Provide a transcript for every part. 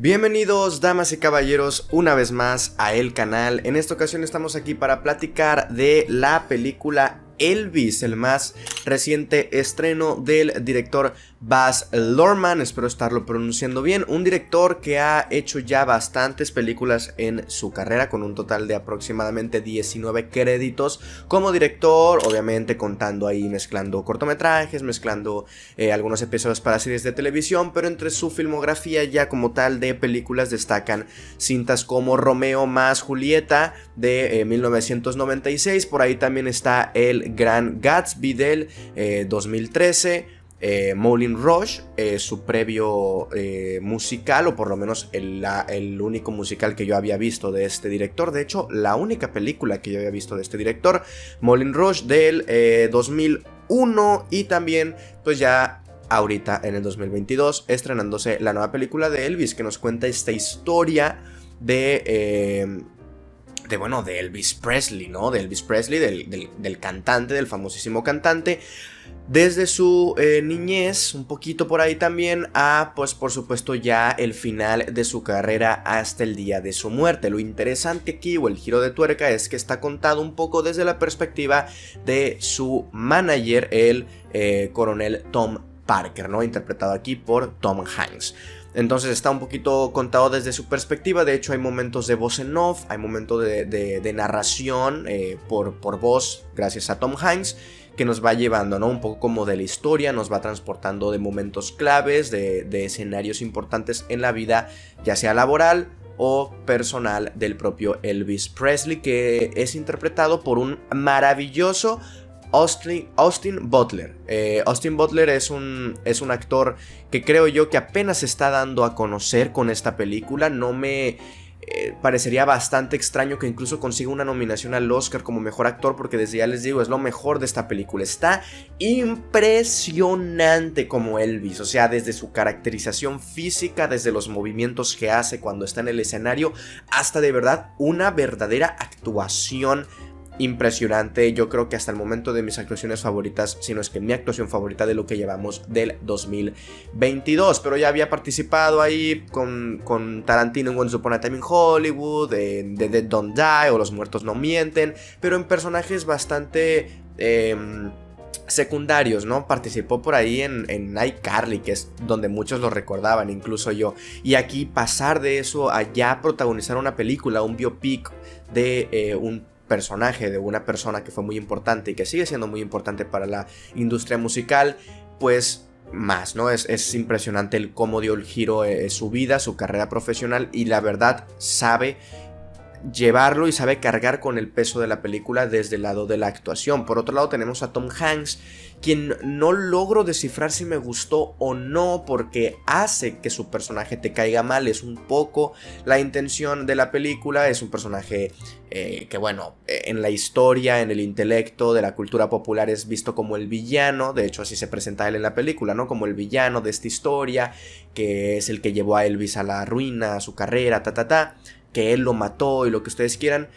Bienvenidos damas y caballeros una vez más a el canal. En esta ocasión estamos aquí para platicar de la película Elvis, el más reciente estreno del director Baz Luhrmann, espero estarlo pronunciando bien, un director que ha hecho ya bastantes películas en su carrera con un total de aproximadamente 19 créditos como director, obviamente contando ahí, mezclando cortometrajes, mezclando algunos episodios para series de televisión, pero entre su filmografía ya como tal de películas destacan cintas como Romeo más Julieta de 1996, por ahí también está El Gran Gatsby del 2013, Moulin Rouge, su previo musical, o por lo menos el único musical que yo había visto de este director, de hecho la única película que yo había visto de este director, Moulin Rouge del 2001, y también pues ya ahorita en el 2022 estrenándose la nueva película de Elvis, que nos cuenta esta historia de Elvis Presley, ¿no? De Elvis Presley, del cantante, del famosísimo cantante, desde su niñez, un poquito por ahí también, a, pues por supuesto ya el final de su carrera hasta el día de su muerte. Lo interesante aquí, o el giro de tuerca, es que está contado un poco desde la perspectiva de su manager, el coronel Tom Parker, ¿no? Interpretado aquí por Tom Hanks. Entonces está un poquito contado desde su perspectiva. De hecho hay momentos de voz en off, hay momentos de narración por voz gracias a Tom Hanks, que nos va llevando, ¿no? Un poco como de la historia, nos va transportando de momentos claves, de escenarios importantes en la vida, ya sea laboral o personal del propio Elvis Presley, que es interpretado por un maravilloso Austin Butler. Austin Butler es un actor que creo yo que apenas se está dando a conocer con esta película. No me parecería bastante extraño que incluso consiga una nominación al Oscar como mejor actor, porque desde ya les digo, es lo mejor de esta película. Está impresionante como Elvis, o sea, desde su caracterización física, desde los movimientos que hace cuando está en el escenario, hasta de verdad una verdadera actuación impresionante. Yo creo que hasta el momento de mis actuaciones favoritas, si no es que mi actuación favorita de lo que llevamos del 2022. Pero ya había participado ahí con Tarantino en Once Upon a Time in Hollywood, de Dead Don't Die o Los Muertos No Mienten, pero en personajes bastante secundarios, ¿no? Participó por ahí en iCarly, que es donde muchos lo recordaban, incluso yo. Y aquí pasar de eso a ya protagonizar una película, un biopic de un personaje, de una persona que fue muy importante y que sigue siendo muy importante para la industria musical, pues más, ¿no? Es impresionante el cómo dio el giro su vida, su carrera profesional, y la verdad sabe llevarlo y sabe cargar con el peso de la película desde el lado de la actuación. Por otro lado tenemos a Tom Hanks, quien no logro descifrar si me gustó o no, porque hace que su personaje te caiga mal. Es un poco la intención de la película. Es un personaje que bueno, en la historia, en el intelecto de la cultura popular es visto como el villano. De hecho así se presenta él en la película, ¿no? Como el villano de esta historia, que es el que llevó a Elvis a la ruina, a su carrera, que él lo mató y lo que ustedes quieran,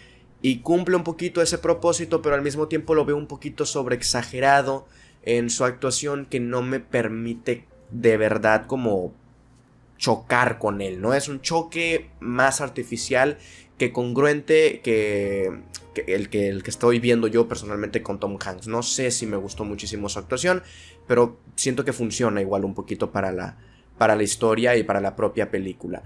y cumple un poquito ese propósito, pero al mismo tiempo lo veo un poquito sobreexagerado en su actuación, que no me permite de verdad como chocar con él, ¿no? Es un choque más artificial que congruente que el que estoy viendo yo personalmente con Tom Hanks. No sé si me gustó muchísimo su actuación, pero siento que funciona igual un poquito para la historia y para la propia película.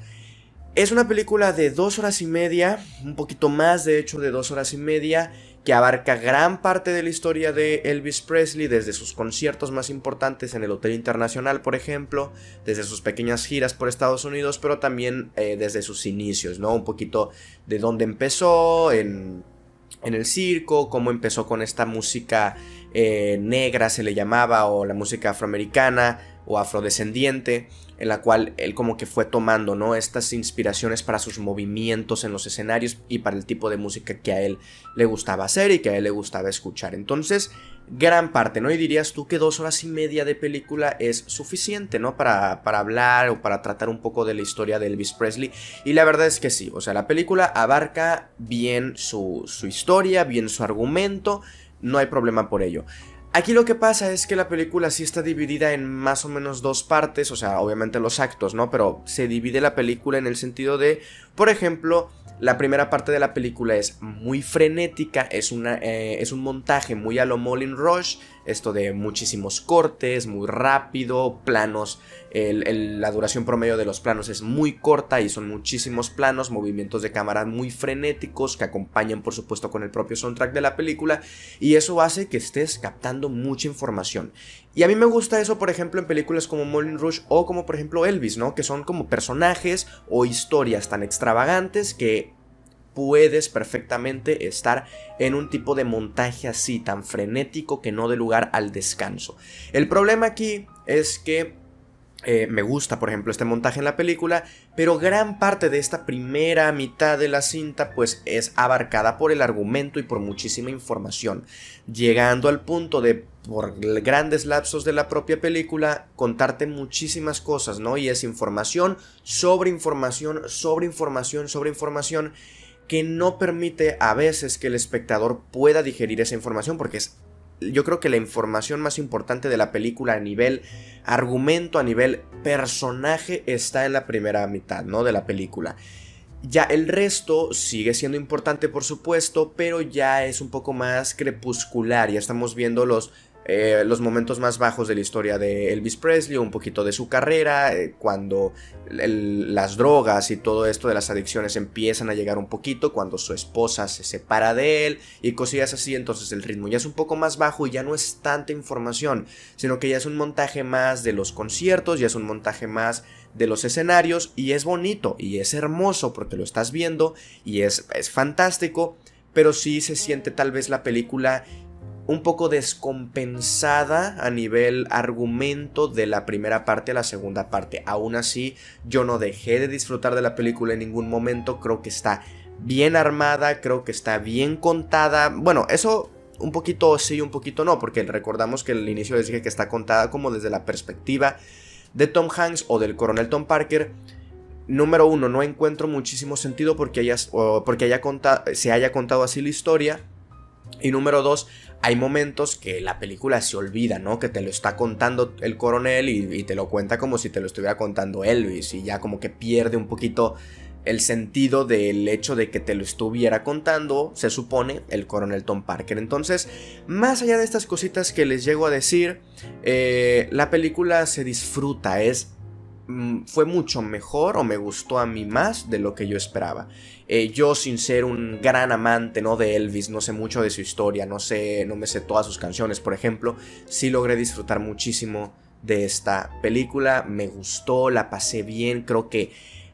Es una película de 2 horas y media, un poquito más de hecho de 2 horas y media, que abarca gran parte de la historia de Elvis Presley, desde sus conciertos más importantes en el Hotel Internacional, por ejemplo, desde sus pequeñas giras por Estados Unidos, pero también desde sus inicios, ¿no? Un poquito de dónde empezó en el circo, cómo empezó con esta música negra se le llamaba, o la música afroamericana o afrodescendiente, en la cual él como que fue tomando, ¿no? Estas inspiraciones para sus movimientos en los escenarios y para el tipo de música que a él le gustaba hacer y que a él le gustaba escuchar. Entonces, gran parte, ¿no? Y dirías tú que 2 horas y media de película es suficiente, ¿no? Para hablar o para tratar un poco de la historia de Elvis Presley. Y la verdad es que sí, o sea, la película abarca bien su historia, bien su argumento, no hay problema por ello. Aquí lo que pasa es que la película sí está dividida en más o menos dos partes, o sea, obviamente los actos, ¿no? Pero se divide la película en el sentido de, por ejemplo, la primera parte de la película es muy frenética, es un montaje muy a lo Moulin Rouge, esto de muchísimos cortes, muy rápido, planos, la duración promedio de los planos es muy corta y son muchísimos planos, movimientos de cámara muy frenéticos que acompañan por supuesto con el propio soundtrack de la película, y eso hace que estés captando mucha información. Y a mí me gusta eso, por ejemplo, en películas como Moulin Rouge o como por ejemplo Elvis, ¿no? Que son como personajes o historias tan extravagantes que puedes perfectamente estar en un tipo de montaje así, tan frenético que no dé lugar al descanso. El problema aquí es que me gusta, por ejemplo, este montaje en la película, pero gran parte de esta primera mitad de la cinta pues es abarcada por el argumento y por muchísima información, llegando al punto de, por grandes lapsos de la propia película, contarte muchísimas cosas, ¿no? Y es información sobre información, sobre información, sobre información, que no permite a veces que el espectador pueda digerir esa información, porque yo creo que la información más importante de la película a nivel argumento, a nivel personaje, está en la primera mitad, ¿no? De la película. Ya el resto sigue siendo importante, por supuesto, pero ya es un poco más crepuscular. Ya estamos viendo los momentos más bajos de la historia de Elvis Presley, un poquito de su carrera, cuando las drogas y todo esto de las adicciones empiezan a llegar un poquito, cuando su esposa se separa de él y cosillas así. Entonces el ritmo ya es un poco más bajo y ya no es tanta información, sino que ya es un montaje más de los conciertos, ya es un montaje más de los escenarios, y es bonito y es hermoso porque lo estás viendo y es fantástico, pero sí se siente tal vez la película un poco descompensada a nivel argumento de la primera parte a la segunda parte. Aún así, yo no dejé de disfrutar de la película en ningún momento. Creo que está bien armada, creo que está bien contada. Bueno, eso un poquito sí, un poquito no, porque recordamos que al inicio les dije que está contada como desde la perspectiva de Tom Hanks o del coronel Tom Parker. Número uno, no encuentro muchísimo sentido porque se haya contado así la historia. Y número dos, hay momentos que la película se olvida, ¿no? Que te lo está contando el coronel y te lo cuenta como si te lo estuviera contando Elvis, y ya como que pierde un poquito el sentido del hecho de que te lo estuviera contando, se supone, el coronel Tom Parker. Entonces, más allá de estas cositas que les llego a decir, la película se disfruta, fue mucho mejor, o me gustó a mí más de lo que yo esperaba. Yo, sin ser un gran amante, ¿no?, de Elvis, no sé mucho de su historia, no me sé todas sus canciones, por ejemplo, sí logré disfrutar muchísimo de esta película. Me gustó, la pasé bien. Creo que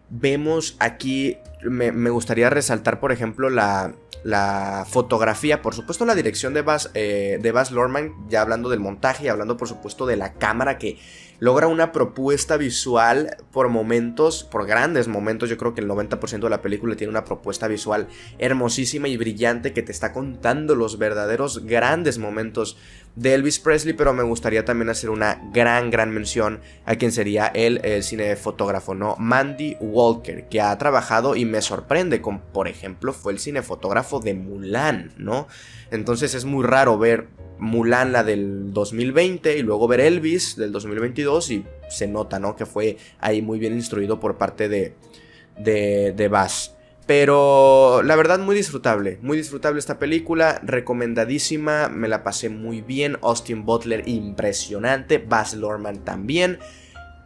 vemos aquí, me gustaría resaltar, por ejemplo, la fotografía, por supuesto la dirección de Baz Luhrmann, ya hablando del montaje y hablando por supuesto de la cámara, que logra una propuesta visual por momentos, por grandes momentos. Yo creo que el 90% de la película tiene una propuesta visual hermosísima y brillante que te está contando los verdaderos grandes momentos de Elvis Presley. Pero me gustaría también hacer una gran mención a quien sería el cinefotógrafo, ¿no?, Mandy Walker, que ha trabajado y me sorprende con, por ejemplo, fue el cinefotógrafo de Mulan, ¿no? Entonces es muy raro ver Mulan, la del 2020, y luego ver Elvis del 2022, y se nota, ¿no?, que fue ahí muy bien instruido por parte de Baz. Pero la verdad, muy disfrutable esta película, recomendadísima, me la pasé muy bien. Austin Butler impresionante, Baz Luhrmann también,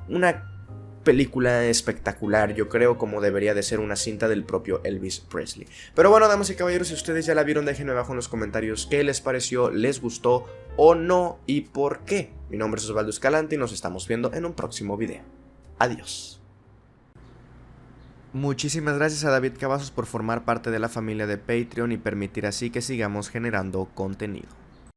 una película espectacular, yo creo, como debería de ser una cinta del propio Elvis Presley. Pero bueno, damas y caballeros, si ustedes ya la vieron, déjenme abajo en los comentarios qué les pareció, les gustó o no y por qué. Mi nombre es Osvaldo Escalante y nos estamos viendo en un próximo video. Adiós. Muchísimas gracias a David Cavazos por formar parte de la familia de Patreon y permitir así que sigamos generando contenido.